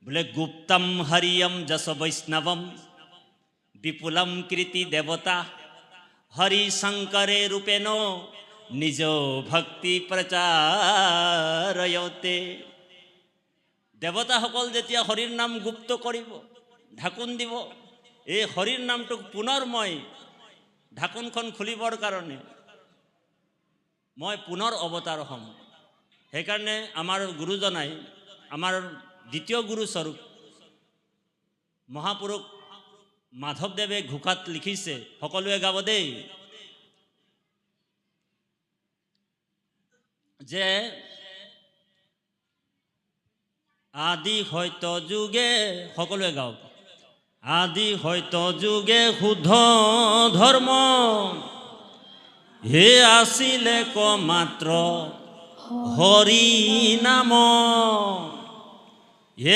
बोले गुप्तम हरियम जस वैष्णवम विपुलम कृति देवता हरि शंकरे रूपेण निज भक्ति प्रचारयते। देवताসকল যেতিয়া হৰিৰ নাম গুপ্ত কৰিব, ঢাকুন দিব, এই হৰিৰ নামটোক পুনৰ মই ঢাকুনখন খুলিবৰ কাৰণে মই পুনৰ অৱতাৰ হ'ম। সেইকাৰণে আমাৰ গুৰুজনাই আমাৰ দ্বিতীয় গুৰু স্বৰূপ মহাপুৰুষ মাধৱদেৱে ঘোষাত লিখিছে, সকলোৱে গাব দেই, যে আদি হয়ত যুগে, সকলোৱে গাওক, আদি হয়ত যুগে শুদ্ধ ধৰ্ম হে আছিলে ক মাত্ৰ হৰি নাম হে